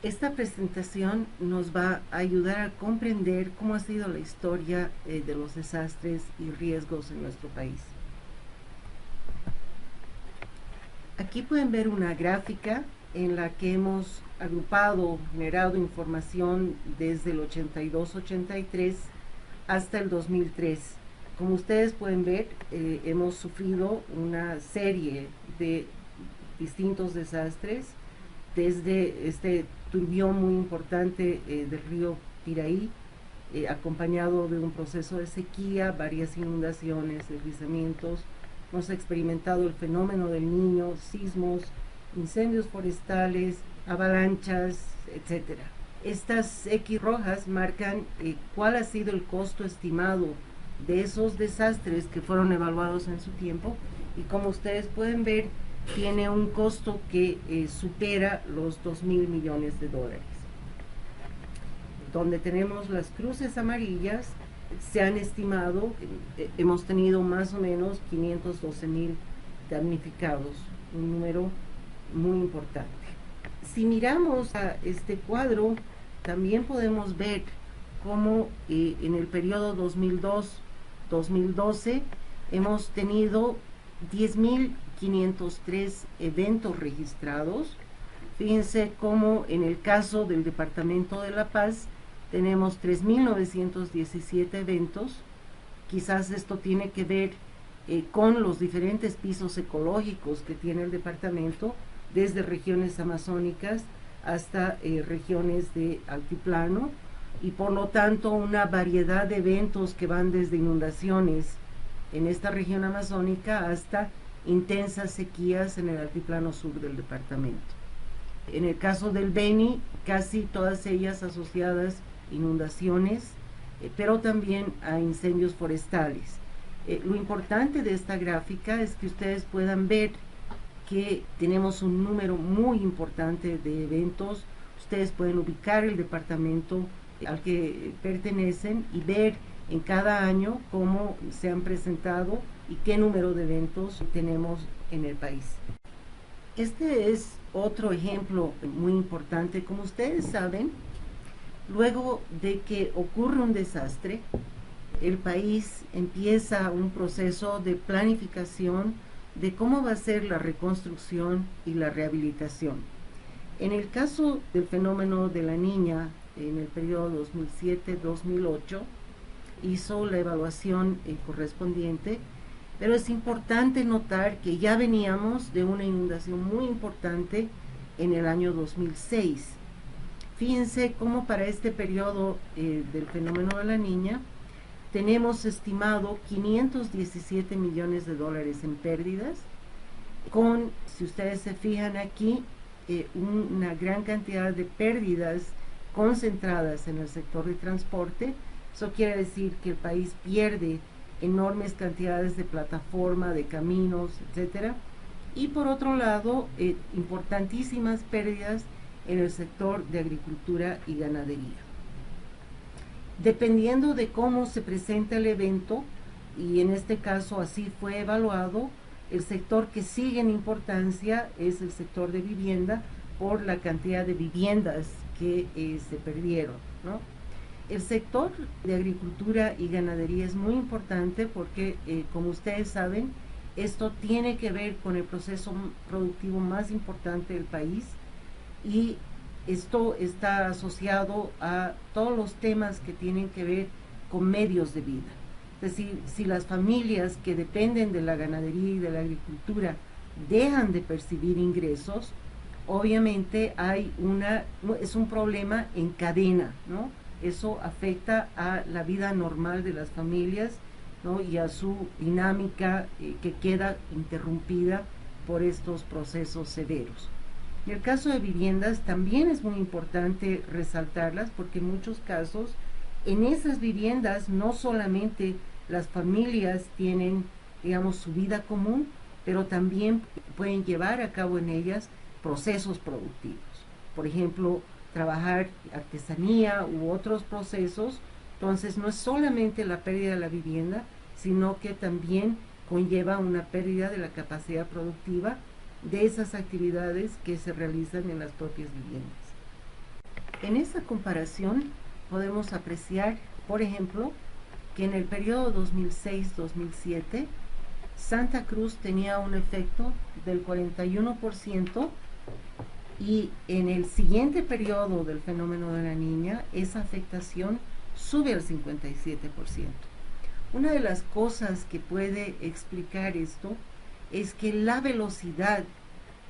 Esta presentación nos va a ayudar a comprender cómo ha sido la historia de los desastres y riesgos en nuestro país. Aquí pueden ver una gráfica en la que hemos agrupado, generado información desde el 82-83 hasta el 2003. Como ustedes pueden ver, hemos sufrido una serie de distintos desastres, desde este turbión muy importante del río Piraí, acompañado de un proceso de sequía, varias inundaciones, deslizamientos. Hemos experimentado el fenómeno del Niño, sismos, incendios forestales, avalanchas, etcétera. Estas X rojas marcan cuál ha sido el costo estimado de esos desastres que fueron evaluados en su tiempo, y como ustedes pueden ver, tiene un costo que supera los 2.000 millones de dólares. Donde tenemos las cruces amarillas, se han estimado, hemos tenido más o menos 512.000 damnificados, un número muy importante. Si miramos a este cuadro, también podemos ver cómo en el periodo 2002-2012 hemos tenido 10.503 eventos registrados. Fíjense cómo en el caso del Departamento de La Paz tenemos 3.917 eventos. Quizás esto tiene que ver con los diferentes pisos ecológicos que tiene el departamento, desde regiones amazónicas hasta regiones de altiplano, y por lo tanto una variedad de eventos que van desde inundaciones en esta región amazónica hasta intensas sequías en el altiplano sur del departamento. En el caso del Beni, casi todas ellas asociadas a inundaciones, pero también a incendios forestales. Lo importante de esta gráfica es que ustedes puedan ver que tenemos un número muy importante de eventos. Ustedes pueden ubicar el departamento al que pertenecen y ver en cada año cómo se han presentado y qué número de eventos tenemos en el país. Este es otro ejemplo muy importante. Como ustedes saben, luego de que ocurre un desastre, el país empieza un proceso de planificación de cómo va a ser la reconstrucción y la rehabilitación. En el caso del fenómeno de la Niña, en el periodo 2007-2008, hizo la evaluación correspondiente, pero es importante notar que ya veníamos de una inundación muy importante en el año 2006. Fíjense cómo para este periodo del fenómeno de la Niña tenemos estimado 517 millones de dólares en pérdidas, con, si ustedes se fijan aquí, una gran cantidad de pérdidas concentradas en el sector de transporte. Eso quiere decir que el país pierde enormes cantidades de plataforma, de caminos, etcétera. Y por otro lado, importantísimas pérdidas en el sector de agricultura y ganadería. Dependiendo de cómo se presenta el evento, y en este caso así fue evaluado, el sector que sigue en importancia es el sector de vivienda, por la cantidad de viviendas que se perdieron, ¿no? El sector de agricultura y ganadería es muy importante porque, como ustedes saben, esto tiene que ver con el proceso productivo más importante del país, y esto está asociado a todos los temas que tienen que ver con medios de vida. Es decir, si las familias que dependen de la ganadería y de la agricultura dejan de percibir ingresos, obviamente es un problema en cadena, ¿no? Eso afecta a la vida normal de las familias, ¿no? Y a su dinámica que queda interrumpida por estos procesos severos. En el caso de viviendas también es muy importante resaltarlas, porque en muchos casos en esas viviendas no solamente las familias tienen, digamos, su vida común, pero también pueden llevar a cabo en ellas procesos productivos. Por ejemplo, trabajar artesanía u otros procesos. Entonces no es solamente la pérdida de la vivienda, sino que también conlleva una pérdida de la capacidad productiva de esas actividades que se realizan en las propias viviendas. En esta comparación podemos apreciar, por ejemplo, que en el periodo 2006-2007 Santa Cruz tenía un efecto del 41% y en el siguiente periodo del fenómeno de la niña esa afectación sube al 57%. Una de las cosas que puede explicar esto es que la velocidad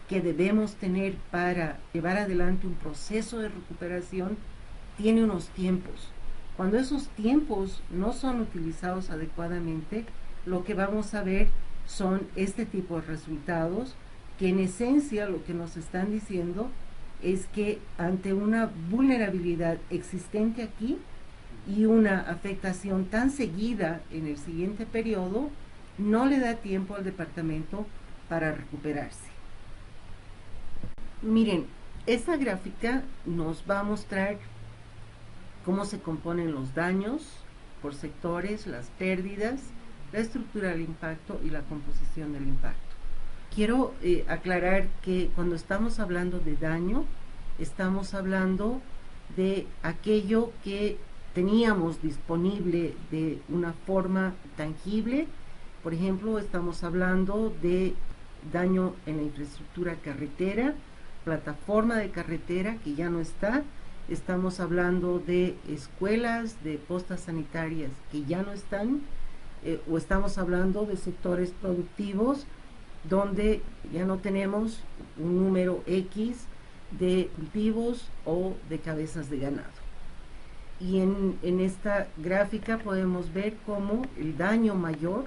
que debemos tener para llevar adelante un proceso de recuperación tiene unos tiempos. Cuando esos tiempos no son utilizados adecuadamente, lo que vamos a ver son este tipo de resultados que en esencia lo que nos están diciendo es que ante una vulnerabilidad existente aquí y una afectación tan seguida en el siguiente periodo, no le da tiempo al departamento para recuperarse. Miren, esta gráfica nos va a mostrar cómo se componen los daños por sectores, las pérdidas, la estructura del impacto y la composición del impacto. Quiero aclarar que cuando estamos hablando de daño, estamos hablando de aquello que teníamos disponible de una forma tangible. Por ejemplo, estamos hablando de daño en la infraestructura carretera, plataforma de carretera que ya no está. Estamos hablando de escuelas, de postas sanitarias que ya no están, o estamos hablando de sectores productivos donde ya no tenemos un número X de cultivos o de cabezas de ganado. Y en esta gráfica podemos ver cómo el daño mayor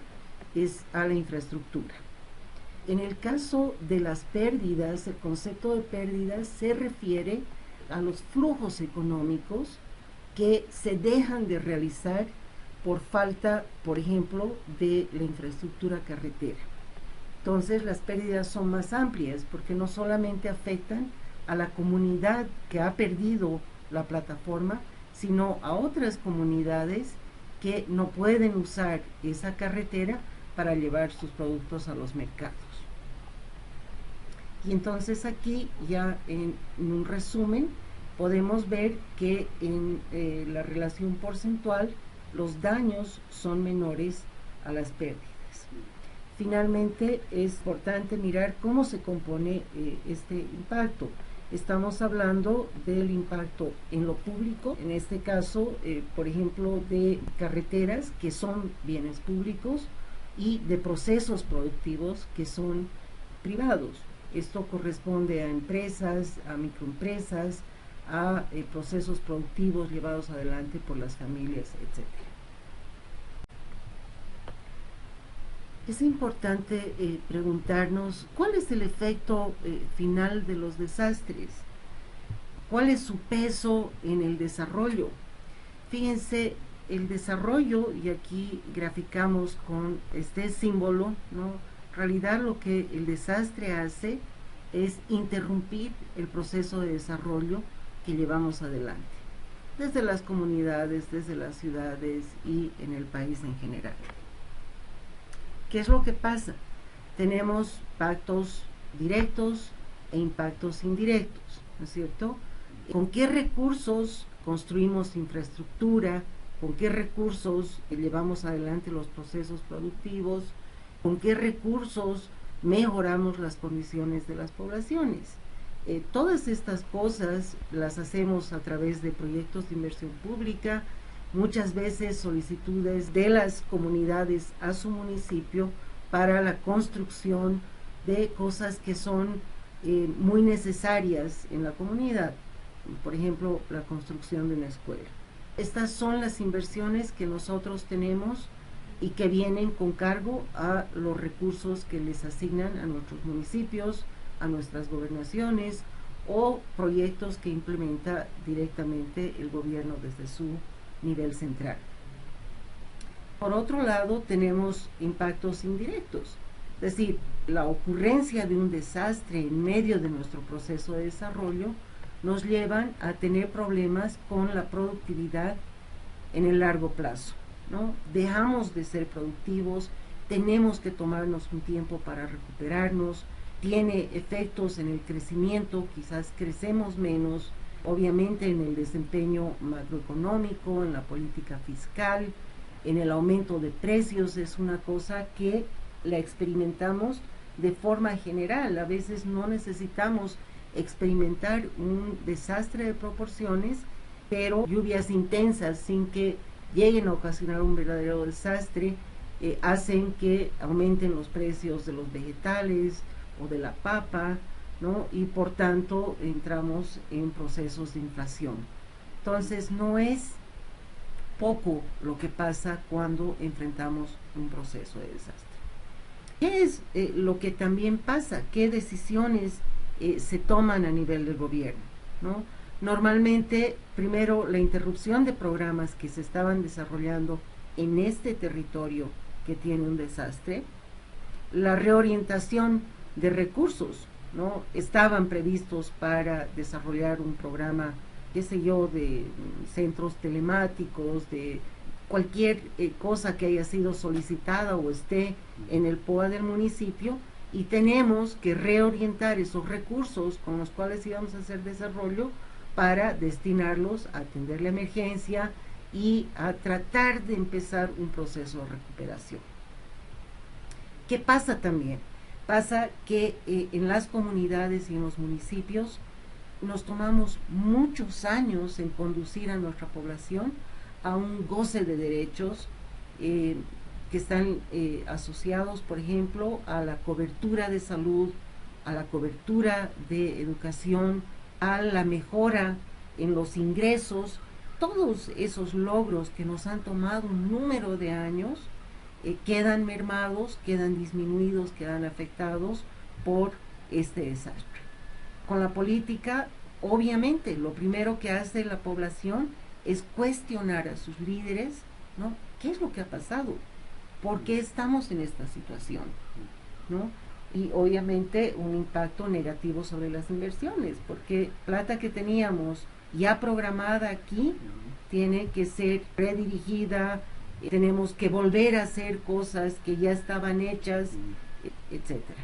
es a la infraestructura. En el caso de las pérdidas, el concepto de pérdidas se refiere a los flujos económicos que se dejan de realizar por falta, por ejemplo, de la infraestructura carretera. Entonces las pérdidas son más amplias porque no solamente afectan a la comunidad que ha perdido la plataforma, sino a otras comunidades que no pueden usar esa carretera para llevar sus productos a los mercados. Y entonces aquí ya en un resumen podemos ver que en la relación porcentual los daños son menores a las pérdidas. Finalmente es importante mirar cómo se compone este impacto. Estamos hablando del impacto en lo público, en este caso, por ejemplo, de carreteras que son bienes públicos y de procesos productivos que son privados. Esto corresponde a empresas, a microempresas, a procesos productivos llevados adelante por las familias, etc. Es importante preguntarnos cuál es el efecto final de los desastres, cuál es su peso en el desarrollo. Fíjense, el desarrollo, y aquí graficamos con este símbolo, ¿no? En realidad lo que el desastre hace es interrumpir el proceso de desarrollo que llevamos adelante, desde las comunidades, desde las ciudades y en el país en general. ¿Qué es lo que pasa? Tenemos impactos directos e impactos indirectos, ¿no es cierto? ¿Con qué recursos construimos infraestructura? ¿Con qué recursos llevamos adelante los procesos productivos? ¿Con qué recursos mejoramos las condiciones de las poblaciones? Todas estas cosas las hacemos a través de proyectos de inversión pública, muchas veces solicitudes de las comunidades a su municipio para la construcción de cosas que son muy necesarias en la comunidad, por ejemplo, la construcción de una escuela. Estas son las inversiones que nosotros tenemos y que vienen con cargo a los recursos que les asignan a nuestros municipios, a nuestras gobernaciones o proyectos que implementa directamente el gobierno desde su nivel central. Por otro lado, tenemos impactos indirectos, es decir, la ocurrencia de un desastre en medio de nuestro proceso de desarrollo nos llevan a tener problemas con la productividad en el largo plazo, ¿no? Dejamos de ser productivos, tenemos que tomarnos un tiempo para recuperarnos, tiene efectos en el crecimiento, quizás crecemos menos, obviamente en el desempeño macroeconómico, en la política fiscal, en el aumento de precios. Es una cosa que la experimentamos de forma general. A veces no necesitamos experimentar un desastre de proporciones, pero lluvias intensas sin que lleguen a ocasionar un verdadero desastre hacen que aumenten los precios de los vegetales o de la papa, ¿no? Y por tanto entramos en procesos de inflación. Entonces no es poco lo que pasa cuando enfrentamos un proceso de desastre. ¿Qué es lo que también pasa? ¿Qué decisiones se toman a nivel del gobierno, ¿no? Normalmente, primero, la interrupción de programas que se estaban desarrollando en este territorio que tiene un desastre, la reorientación de recursos, ¿no? Estaban previstos para desarrollar un programa, qué sé yo, de centros telemáticos, de cualquier cosa que haya sido solicitada o esté en el POA del municipio, y tenemos que reorientar esos recursos con los cuales íbamos a hacer desarrollo para destinarlos a atender la emergencia y a tratar de empezar un proceso de recuperación. ¿Qué pasa también? Pasa que en las comunidades y en los municipios nos tomamos muchos años en conducir a nuestra población a un goce de derechos que están asociados, por ejemplo, a la cobertura de salud, a la cobertura de educación, a la mejora en los ingresos. Todos esos logros que nos han tomado un número de años quedan mermados, quedan disminuidos, quedan afectados por este desastre. Con la política, obviamente, lo primero que hace la población es cuestionar a sus líderes, ¿no? ¿Qué es lo que ha pasado? ¿Por qué estamos en esta situación? ¿No? Y obviamente un impacto negativo sobre las inversiones, porque plata que teníamos ya programada aquí tiene que ser redirigida, tenemos que volver a hacer cosas que ya estaban hechas, etcétera.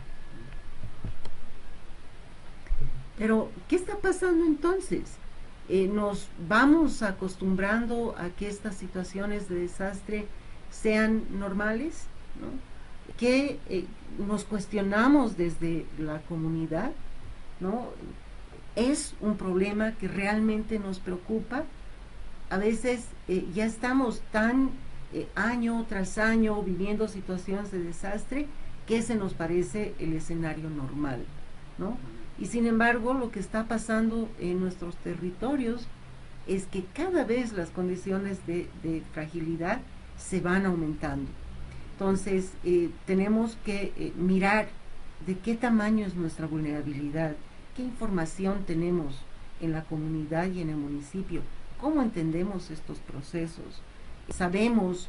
Pero, ¿qué está pasando entonces? Nos vamos acostumbrando a que estas situaciones de desastre sean normales, ¿no? Que nos cuestionamos desde la comunidad, ¿no? Es un problema que realmente nos preocupa. A veces ya estamos tan año tras año viviendo situaciones de desastre que se nos parece el escenario normal, ¿no? Y sin embargo, lo que está pasando en nuestros territorios es que cada vez las condiciones de fragilidad se van aumentando. Entonces, tenemos que mirar de qué tamaño es nuestra vulnerabilidad, qué información tenemos en la comunidad y en el municipio, cómo entendemos estos procesos. Sabemos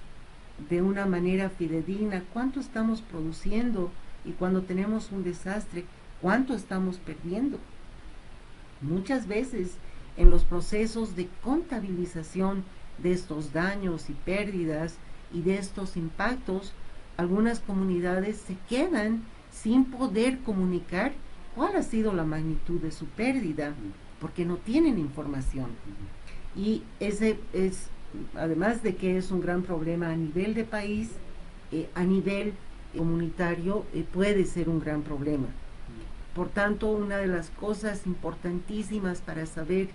de una manera fidedigna cuánto estamos produciendo y cuando tenemos un desastre, cuánto estamos perdiendo. Muchas veces en los procesos de contabilización de estos daños y pérdidas y de estos impactos, algunas comunidades se quedan sin poder comunicar cuál ha sido la magnitud de su pérdida, porque no tienen información. Y ese es, además de que es un gran problema a nivel de país, a nivel comunitario puede ser un gran problema. Por tanto, una de las cosas importantísimas para saber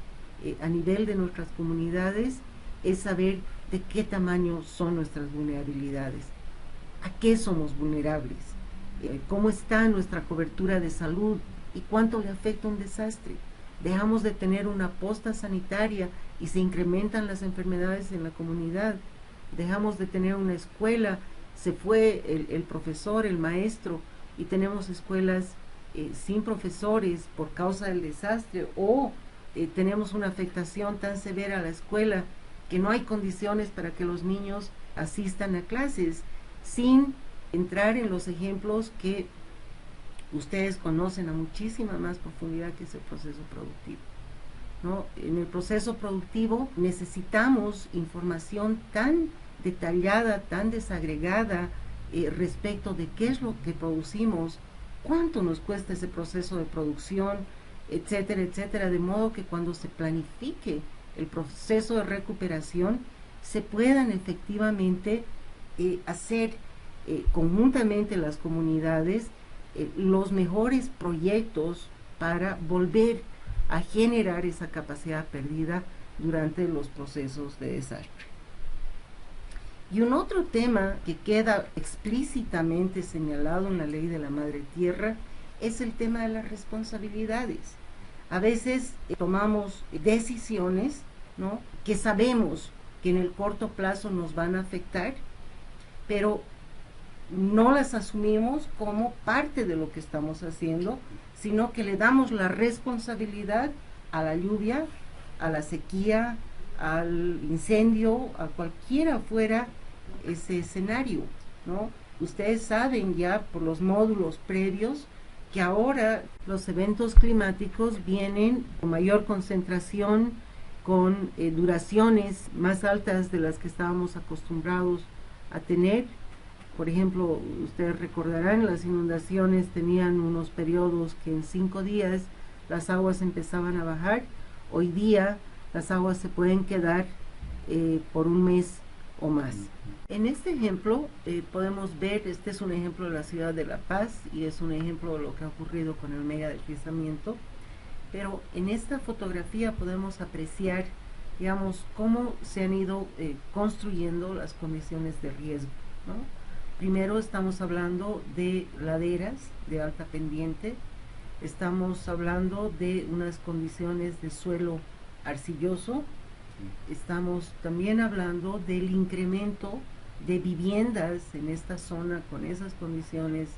a nivel de nuestras comunidades es saber de qué tamaño son nuestras vulnerabilidades, a qué somos vulnerables, cómo está nuestra cobertura de salud y cuánto le afecta un desastre. Dejamos de tener una posta sanitaria y se incrementan las enfermedades en la comunidad. Dejamos de tener una escuela, se fue el profesor, el maestro, y tenemos escuelas sin profesores por causa del desastre, o tenemos una afectación tan severa a la escuela que no hay condiciones para que los niños asistan a clases, sin entrar en los ejemplos que ustedes conocen a muchísima más profundidad, que es el proceso productivo, ¿no? En el proceso productivo necesitamos información tan detallada, tan desagregada respecto de qué es lo que producimos, cuánto nos cuesta ese proceso de producción, etcétera, etcétera, de modo que cuando se planifique el proceso de recuperación se puedan efectivamente hacer conjuntamente las comunidades los mejores proyectos para volver a generar esa capacidad perdida durante los procesos de desastre. Y un otro tema que queda explícitamente señalado en la ley de la Madre Tierra es el tema de las responsabilidades. A veces tomamos decisiones, ¿no?, que sabemos que en el corto plazo nos van a afectar, pero no las asumimos como parte de lo que estamos haciendo, sino que le damos la responsabilidad a la lluvia, a la sequía, al incendio, a cualquiera fuera ese escenario, ¿no? Ustedes saben ya por los módulos previos que ahora los eventos climáticos vienen con mayor concentración, con duraciones más altas de las que estábamos acostumbrados a tener. Por ejemplo, ustedes recordarán, las inundaciones tenían unos periodos que en 5 días las aguas empezaban a bajar. Hoy día las aguas se pueden quedar por un mes o más. En este ejemplo podemos ver, este es un ejemplo de la ciudad de La Paz y es un ejemplo de lo que ha ocurrido con el mega deslizamiento, pero en esta fotografía podemos apreciar, digamos, cómo se han ido construyendo las condiciones de riesgo, ¿no? Primero estamos hablando de laderas de alta pendiente, estamos hablando de unas condiciones de suelo arcilloso, estamos también hablando del incremento de viviendas en esta zona con esas condiciones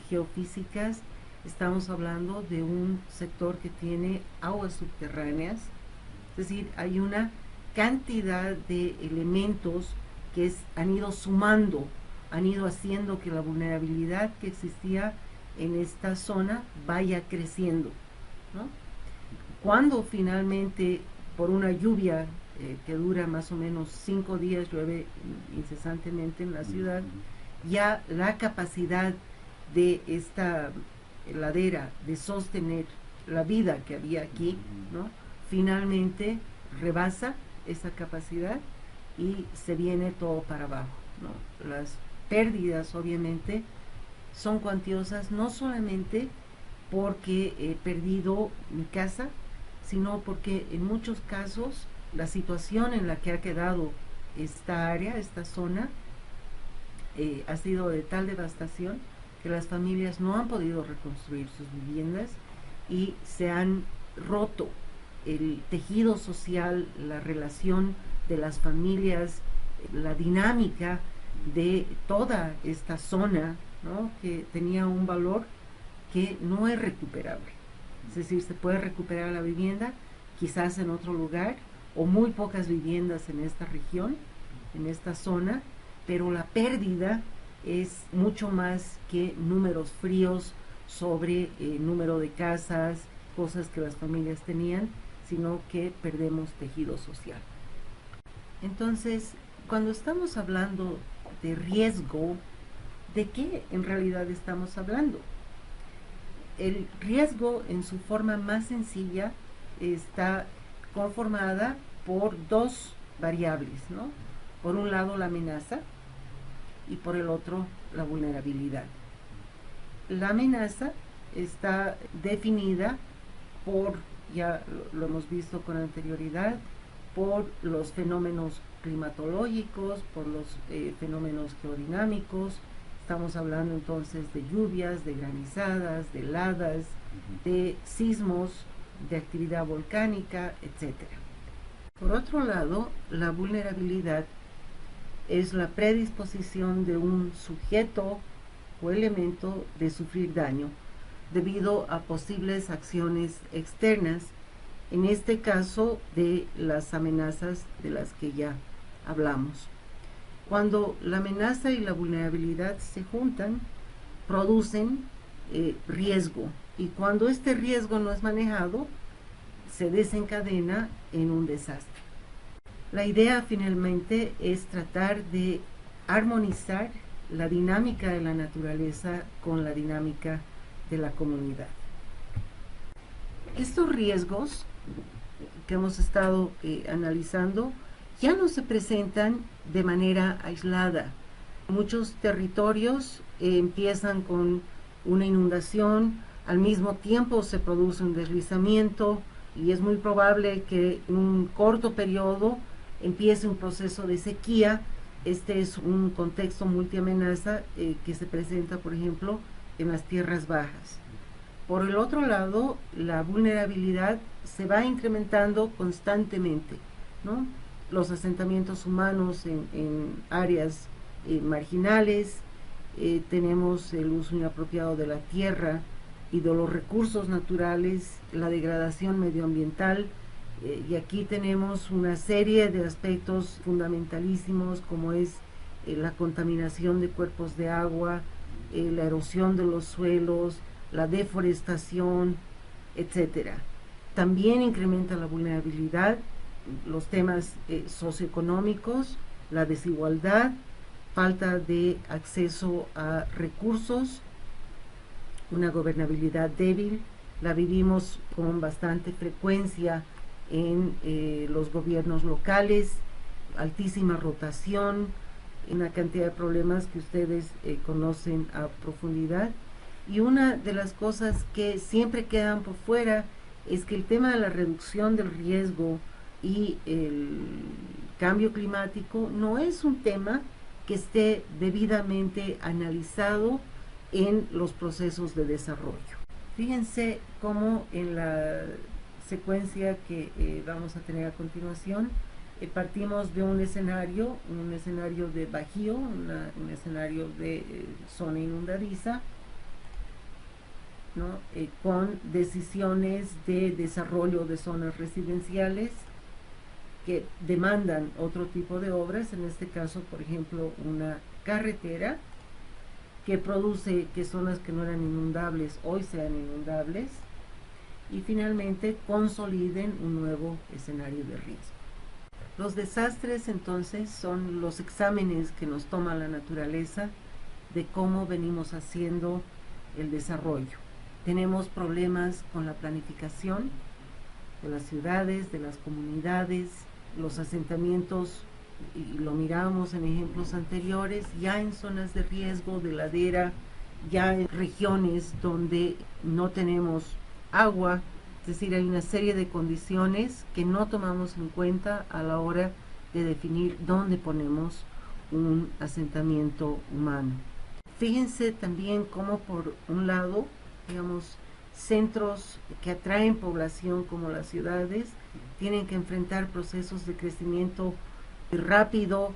geofísicas, estamos hablando de un sector que tiene aguas subterráneas, es decir, hay una cantidad de elementos que han ido sumando, han ido haciendo que la vulnerabilidad que existía en esta zona vaya creciendo, ¿no? Cuando finalmente por una lluvia que dura más o menos 5 días, llueve incesantemente en la ciudad, ya la capacidad de esta ladera de sostener la vida que había aquí, ¿no?, finalmente rebasa esa capacidad y se viene todo para abajo, ¿no? Las pérdidas obviamente son cuantiosas, no solamente porque he perdido mi casa, sino porque en muchos casos la situación en la que ha quedado esta área, esta zona, ha sido de tal devastación que las familias no han podido reconstruir sus viviendas y se han roto el tejido social, la relación de las familias, la dinámica de toda esta zona, ¿no?, que tenía un valor que no es recuperable. Es decir, se puede recuperar la vivienda quizás en otro lugar o muy pocas viviendas en esta región, en esta zona, pero la pérdida es mucho más que números fríos sobre número de casas, cosas que las familias tenían, sino que perdemos tejido social. Entonces, cuando estamos hablando de riesgo, ¿de qué en realidad estamos hablando? El riesgo en su forma más sencilla está conformada por 2 variables, ¿no? Por un lado la amenaza y por el otro la vulnerabilidad. La amenaza está definida por, ya lo hemos visto con anterioridad, por los fenómenos climatológicos, por los fenómenos geodinámicos. Estamos hablando entonces de lluvias, de granizadas, de heladas, de sismos, de actividad volcánica, etc. Por otro lado, la vulnerabilidad es la predisposición de un sujeto o elemento de sufrir daño debido a posibles acciones externas, en este caso de las amenazas de las que ya hablamos. Cuando la amenaza y la vulnerabilidad se juntan, producen riesgo, y cuando este riesgo no es manejado, se desencadena en un desastre. La idea finalmente es tratar de armonizar la dinámica de la naturaleza con la dinámica de la comunidad. Estos riesgos que hemos estado analizando ya no se presentan de manera aislada. Muchos territorios empiezan con una inundación, al mismo tiempo se produce un deslizamiento y es muy probable que en un corto periodo empiece un proceso de sequía. Este es un contexto multiamenaza que se presenta, por ejemplo, en las tierras bajas. Por el otro lado, la vulnerabilidad se va incrementando constantemente, ¿no? Los asentamientos humanos en áreas marginales, tenemos el uso inapropiado de la tierra y de los recursos naturales, la degradación medioambiental, y aquí tenemos una serie de aspectos fundamentalísimos como es la contaminación de cuerpos de agua, la erosión de los suelos, la deforestación, etcétera. También incrementa la vulnerabilidad, los temas socioeconómicos, la desigualdad, falta de acceso a recursos, una gobernabilidad débil, la vivimos con bastante frecuencia en los gobiernos locales, altísima rotación, una cantidad de problemas que ustedes conocen a profundidad. Y una de las cosas que siempre quedan por fuera es que el tema de la reducción del riesgo y el cambio climático no es un tema que esté debidamente analizado en los procesos de desarrollo. Fíjense cómo en la secuencia que vamos a tener a continuación, partimos de un escenario de bajío, un escenario de zona inundadiza, ¿no? Con decisiones de desarrollo de zonas residenciales que demandan otro tipo de obras, en este caso, por ejemplo, una carretera que produce que zonas que no eran inundables hoy sean inundables y finalmente consoliden un nuevo escenario de riesgo. Los desastres entonces son los exámenes que nos toma la naturaleza de cómo venimos haciendo el desarrollo. Tenemos problemas con la planificación de las ciudades, de las comunidades, los asentamientos, y lo miramos en ejemplos anteriores, ya en zonas de riesgo, de ladera, ya en regiones donde no tenemos agua, es decir, hay una serie de condiciones que no tomamos en cuenta a la hora de definir dónde ponemos un asentamiento humano. Fíjense también cómo por un lado, digamos, centros que atraen población como las ciudades tienen que enfrentar procesos de crecimiento rápido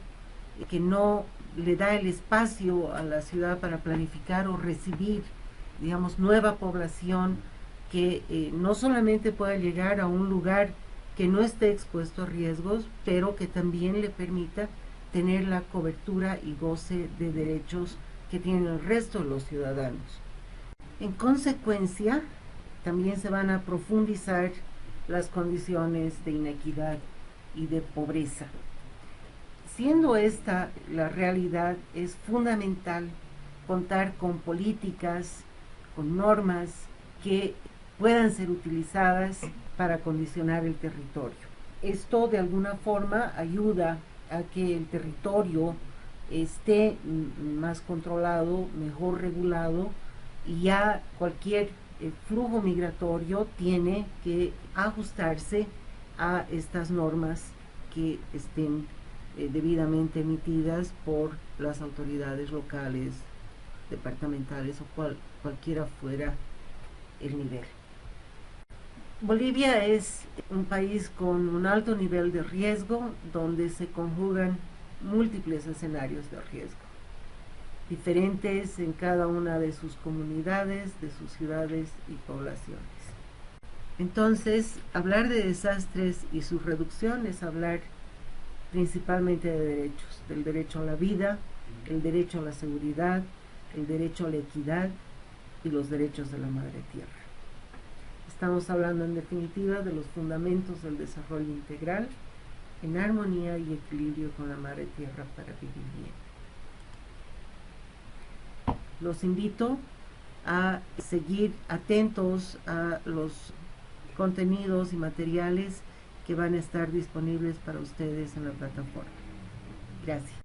que no le da el espacio a la ciudad para planificar o recibir, digamos, nueva población que no solamente pueda llegar a un lugar que no esté expuesto a riesgos, pero que también le permita tener la cobertura y goce de derechos que tienen el resto de los ciudadanos. En consecuencia, también se van a profundizar las condiciones de inequidad y de pobreza. Siendo esta la realidad, es fundamental contar con políticas, con normas que puedan ser utilizadas para condicionar el territorio. Esto de alguna forma ayuda a que el territorio esté más controlado, mejor regulado, y ya cualquier flujo migratorio tiene que ajustarse a estas normas que estén debidamente emitidas por las autoridades locales, departamentales o cualquiera fuera el nivel. Bolivia es un país con un alto nivel de riesgo donde se conjugan múltiples escenarios de riesgo, diferentes en cada una de sus comunidades, de sus ciudades y poblaciones. Entonces, hablar de desastres y su reducción es hablar principalmente de derechos, del derecho a la vida, el derecho a la seguridad, el derecho a la equidad y los derechos de la madre tierra. Estamos hablando en definitiva de los fundamentos del desarrollo integral en armonía y equilibrio con la madre tierra para vivir bien. Los invito a seguir atentos a los contenidos y materiales que van a estar disponibles para ustedes en la plataforma. Gracias.